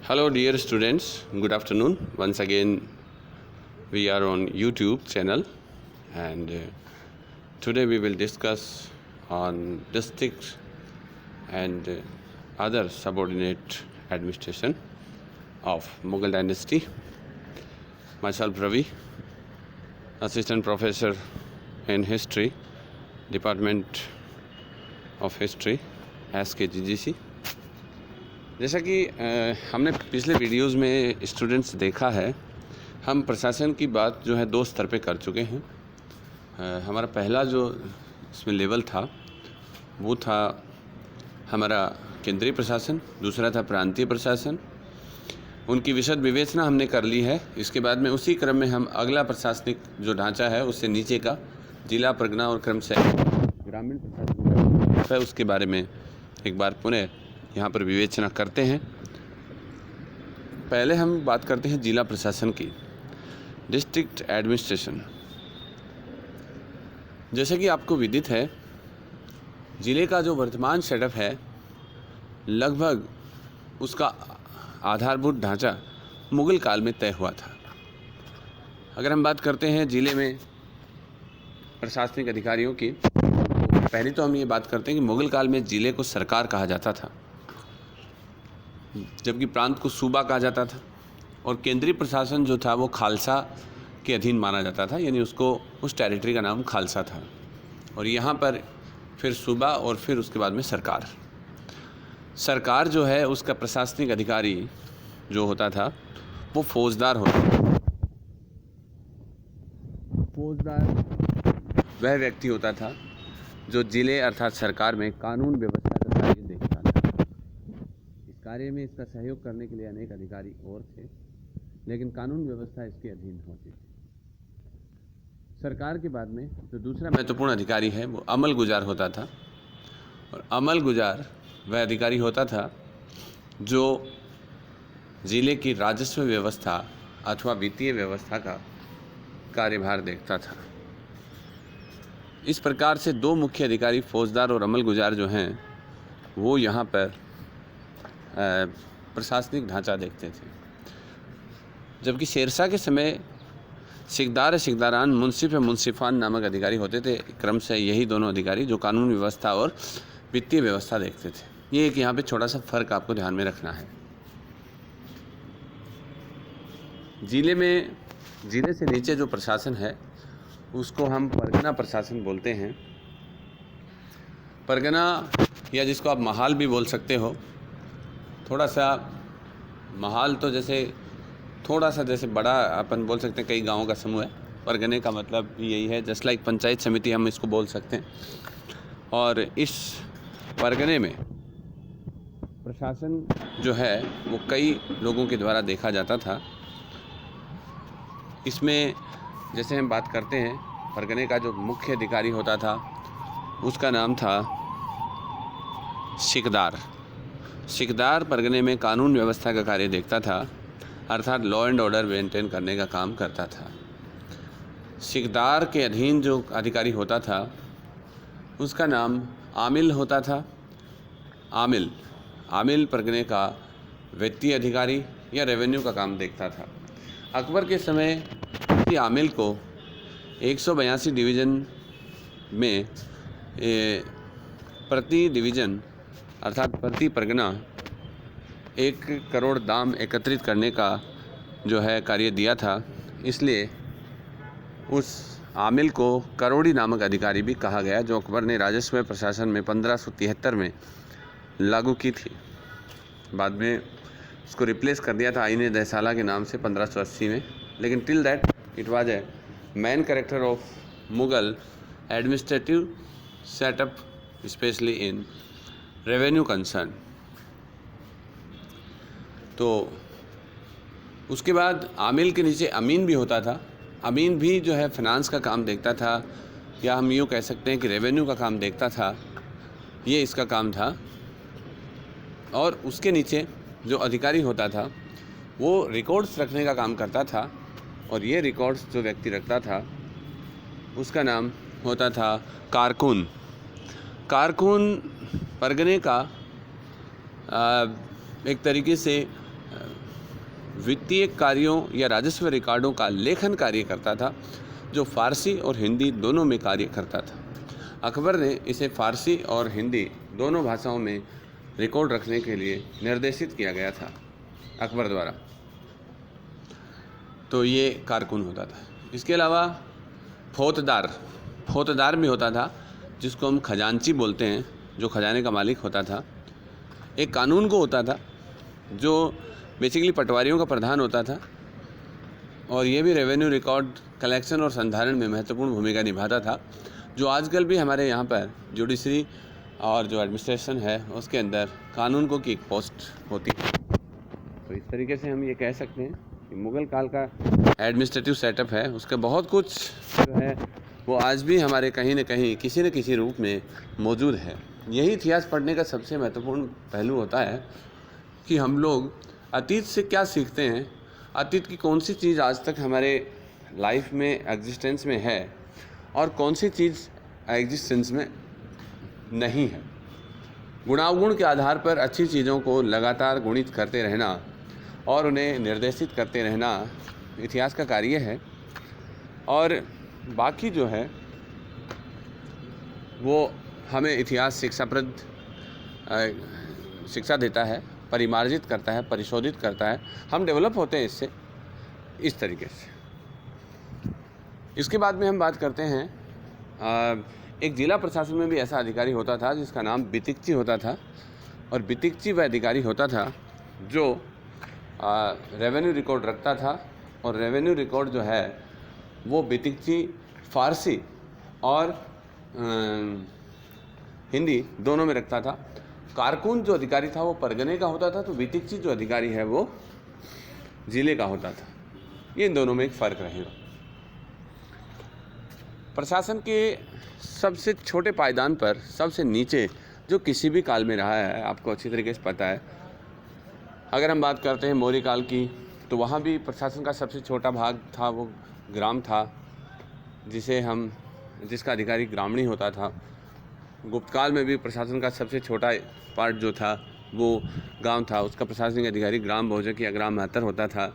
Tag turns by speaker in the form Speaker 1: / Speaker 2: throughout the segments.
Speaker 1: Hello dear students, good afternoon. Once again we are on YouTube channel and today we will discuss on district and other subordinate administration of Mughal dynasty. Myself Ravi, assistant professor in history, Department of History, SKGGC. जैसा कि हमने पिछले videos में students देखा है, हम प्रशासन की बात जो है दो स्तर पे कर चुके हैं। हमारा पहला जो इसमें लेवल था वो था हमारा केंद्रीय प्रशासन, दूसरा था प्रांतीय प्रशासन। उनकी विशद विवेचना हमने कर ली है। इसके बाद में उसी क्रम में हम अगला प्रशासनिक जो ढांचा है उससे नीचे का जिला, परगना और क्रमशः ग्रामीण प्रशासन है उसके बारे में एक बार पुनः यहाँ पर विवेचना करते हैं। पहले हम बात करते हैं जिला प्रशासन की, डिस्ट्रिक्ट एडमिनिस्ट्रेशन। जैसे कि आपको विदित है, ज़िले का जो वर्तमान सेटअप है लगभग उसका आधारभूत ढांचा मुग़ल काल में तय हुआ था। अगर हम बात करते हैं ज़िले में प्रशासनिक अधिकारियों की, पहले तो हम ये बात करते हैं कि मुग़ल काल में ज़िले को सरकार कहा जाता था, जबकि प्रांत को सूबा कहा जाता था और केंद्रीय प्रशासन जो था वो खालसा के अधीन माना जाता था, यानी उसको उस टेरिटरी का नाम खालसा था। और यहाँ पर फिर सूबा और फिर उसके बाद में सरकार जो है उसका प्रशासनिक अधिकारी जो होता था वो फौजदार होता था। फौजदार वह व्यक्ति होता था जो ज़िले अर्थात सरकार में कानून व्यवस्था का कार्य देखता था। इस कार्य में इसका सहयोग करने के लिए अनेक अधिकारी और थे, लेकिन कानून व्यवस्था इसके अधीन होती थी। सरकार के बाद में जो दूसरा महत्वपूर्ण अधिकारी है वो अमल गुजार होता था, और अमल गुजार वह अधिकारी होता था जो ज़िले की राजस्व व्यवस्था अथवा वित्तीय व्यवस्था का कार्यभार देखता था। इस प्रकार से दो मुख्य अधिकारी फौजदार और अमल गुजार जो हैं वो यहाँ पर प्रशासनिक ढांचा देखते थे। जबकि शेरशाह के समय सिकदार सिकदारान, मुंसिफ या मुंसिफान नामक अधिकारी होते थे। क्रम से यही दोनों अधिकारी जो कानून व्यवस्था और वित्तीय व्यवस्था देखते थे। ये एक यहाँ पे छोटा सा फ़र्क आपको ध्यान में रखना है। ज़िले से नीचे जो प्रशासन है उसको हम परगना प्रशासन बोलते हैं। परगना या जिसको आप महाल भी बोल सकते हो, थोड़ा सा महाल तो थोड़ा सा जैसे बड़ा अपन बोल सकते हैं, कई गांवों का समूह है। परगने का मतलब भी यही है, जस्ट लाइक पंचायत समिति हम इसको बोल सकते हैं। और इस परगने में प्रशासन जो है वो कई लोगों के द्वारा देखा जाता था। इसमें जैसे हम बात करते हैं, परगने का जो मुख्य अधिकारी होता था उसका नाम था सिकदार। सिकदार परगने में कानून व्यवस्था का कार्य देखता था, अर्थात लॉ एंड ऑर्डर मेंटेन करने का काम करता था। सिकदार के अधीन जो अधिकारी होता था उसका नाम आमिल होता था। आमिल परगने का वित्तीय अधिकारी या रेवेन्यू का काम देखता था। अकबर के समय आमिल को 182 डिवीज़न में प्रति डिवीज़न अर्थात प्रति परगना 1 करोड़ दाम एकत्रित करने का जो है कार्य दिया था। इसलिए उस आमिल को करोड़ी नामक अधिकारी भी कहा गया, जो अकबर ने राजस्व प्रशासन में 1573 में लागू की थी। बाद में उसको रिप्लेस कर दिया था आईने दहसाला के नाम से 1580 में, लेकिन till that it was a main character of Mughal administrative setup, specially in revenue concern. तो उसके बाद आमिल के नीचे अमीन भी होता था। अमीन भी जो है फिनांस का काम देखता था, या हम यूँ कह सकते हैं कि रेवेन्यू का काम देखता था। ये इसका काम था। और उसके नीचे जो अधिकारी होता था वो रिकॉर्ड्स रखने का काम करता था, और ये रिकॉर्ड्स जो व्यक्ति रखता था उसका नाम होता था कारकुन। परगने का एक तरीके से वित्तीय कार्यों या राजस्व रिकॉर्डों का लेखन कार्य करता था, जो फ़ारसी और हिंदी दोनों में कार्य करता था। अकबर ने इसे फ़ारसी और हिंदी दोनों भाषाओं में रिकॉर्ड रखने के लिए निर्देशित किया गया था अकबर द्वारा। तो ये कारकुन होता था। इसके अलावा फौतदार भी होता था, जिसको हम खजांची बोलते हैं, जो खजाने का मालिक होता था। एक कानून को होता था, जो बेसिकली पटवारियों का प्रधान होता था, और ये भी रेवेन्यू रिकॉर्ड कलेक्शन और संधारण में महत्वपूर्ण भूमिका निभाता था, जो आजकल भी हमारे यहाँ पर जुडिशरी और जो एडमिनिस्ट्रेशन है उसके अंदर कानून को की एक पोस्ट होती है। तो इस तरीके से हम ये कह सकते हैं कि मुग़ल काल का एडमिनिस्ट्रेटिव सेटअप है, उसके बहुत कुछ जो है वो आज भी हमारे कहीं न कहीं किसी न किसी रूप में मौजूद है। यही इतिहास पढ़ने का सबसे महत्वपूर्ण पहलू होता है कि हम लोग अतीत से क्या सीखते हैं, अतीत की कौन सी चीज़ आज तक हमारे लाइफ में एग्जिस्टेंस में है और कौन सी चीज़ एग्जिस्टेंस में नहीं है। गुणावगुण के आधार पर अच्छी चीज़ों को लगातार गुणित करते रहना और उन्हें निर्देशित करते रहना इतिहास का कार्य है। और बाकी जो है वो हमें इतिहास शिक्षा देता है, परिमार्जित करता है, परिशोधित करता है। हम डेवलप होते हैं इससे, इस तरीके से। इसके बाद में हम बात करते हैं, एक जिला प्रशासन में भी ऐसा अधिकारी होता था जिसका नाम बितिकची होता था। और बितिकची वह अधिकारी होता था जो रेवेन्यू रिकॉर्ड रखता था, और रेवेन्यू रिकॉर्ड जो है वो बितिकची फ़ारसी और हिंदी दोनों में रखता था। कारकुन जो अधिकारी था वो परगने का होता था, तो बितिकची जो अधिकारी है वो ज़िले का होता था। ये इन दोनों में एक फ़र्क रहेगा। प्रशासन के सबसे छोटे पायदान पर सबसे नीचे जो किसी भी काल में रहा है, आपको अच्छी तरीके से पता है। अगर हम बात करते हैं मौर्य काल की, तो वहाँ भी प्रशासन का सबसे छोटा भाग था वो ग्राम था, जिसका अधिकारी ग्रामणी होता था। गुप्त काल में भी प्रशासन का सबसे छोटा पार्ट जो था वो गांव था, उसका प्रशासनिक अधिकारी ग्राम भोजक या ग्राम महत्तर होता था।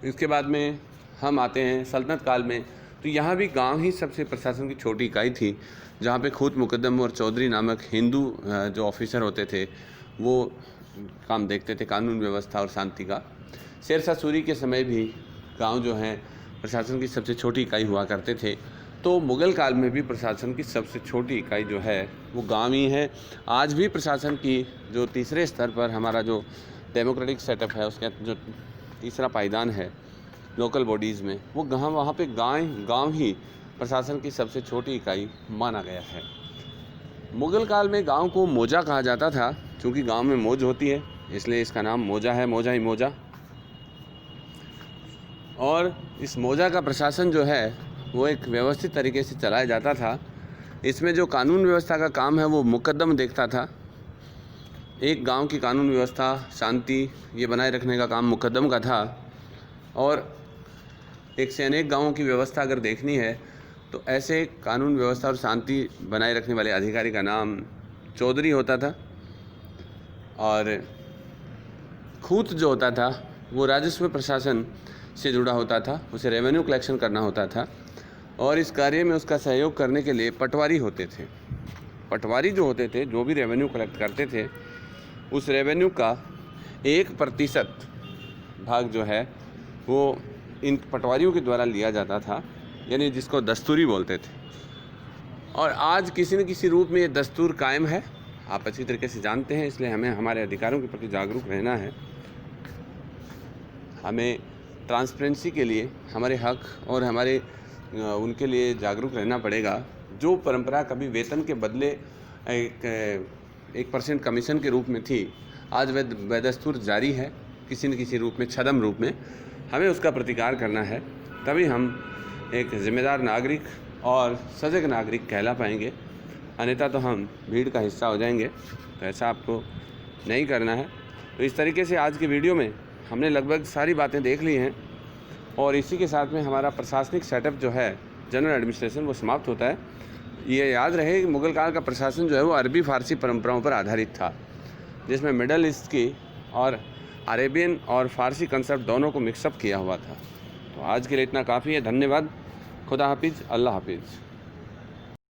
Speaker 1: इसके बाद में हम आते हैं सल्तनत काल में, तो यहाँ भी गांव ही सबसे प्रशासन की छोटी इकाई थी, जहाँ पे खूत मुकद्दम और चौधरी नामक हिंदू जो ऑफिसर होते थे वो काम देखते थे, कानून व्यवस्था और शांति का। शेरशाह सूरी के समय भी गांव जो हैं प्रशासन की सबसे छोटी इकाई हुआ करते थे। तो मुग़ल काल में भी प्रशासन की सबसे छोटी इकाई जो है वो गांव ही है। आज भी प्रशासन की जो तीसरे स्तर पर हमारा जो डेमोक्रेटिक सेटअप है, उसका जो तीसरा पायदान है लोकल बॉडीज़ में, वो वहाँ पे गांव ही प्रशासन की सबसे छोटी इकाई माना गया है। मुग़ल काल में गांव को मौजा कहा जाता था, क्योंकि गांव में मौज होती है, इसलिए इसका नाम मौजा है, मौजा ही मौजा। और इस मौजा का प्रशासन जो है वो एक व्यवस्थित तरीके से चलाया जाता था। इसमें जो कानून व्यवस्था का काम है वो मुकद्दम देखता था। एक गांव की कानून व्यवस्था, शांति ये बनाए रखने का काम मुकद्दम का था। और एक से अनेक गाँवों की व्यवस्था अगर देखनी है तो ऐसे कानून व्यवस्था और शांति बनाए रखने वाले अधिकारी का नाम चौधरी होता था। और खूत जो होता था वो राजस्व प्रशासन से जुड़ा होता था, उसे रेवेन्यू कलेक्शन करना होता था। और इस कार्य में उसका सहयोग करने के लिए पटवारी होते थे। पटवारी जो होते थे, जो भी रेवेन्यू कलेक्ट करते थे, उस रेवेन्यू का 1% भाग जो है वो इन पटवारियों के द्वारा लिया जाता था, यानी जिसको दस्तूरी बोलते थे। और आज किसी न किसी रूप में ये दस्तूर कायम है, आप अच्छी तरीके से जानते हैं, इसलिए हमें हमारे अधिकारों के प्रति जागरूक रहना है। हमें ट्रांसपेरेंसी के लिए हमारे हक और हमारे उनके लिए जागरूक रहना पड़ेगा। जो परंपरा कभी वेतन के बदले 1% कमीशन के रूप में थी, आज वह दस्तूर जारी है किसी न किसी रूप में, छद्म रूप में। हमें उसका प्रतिकार करना है, तभी हम एक जिम्मेदार नागरिक और सजग नागरिक कहला पाएंगे, अन्यथा तो हम भीड़ का हिस्सा हो जाएंगे। तो ऐसा आपको नहीं करना है। तो इस तरीके से आज के वीडियो में हमने लगभग सारी बातें देख ली हैं, और इसी के साथ में हमारा प्रशासनिक सेटअप जो है जनरल एडमिनिस्ट्रेशन वो समाप्त होता है। ये याद रहे कि मुग़ल काल का प्रशासन जो है वो अरबी फ़ारसी परंपराओं पर आधारित था, जिसमें मिडल ईस्ट की और अरेबियन और फ़ारसी कंसेप्ट दोनों को मिक्सअप किया हुआ था। तो आज के लिए इतना काफ़ी है। धन्यवाद। खुदा हाफिज़। अल्लाह हाफिज़।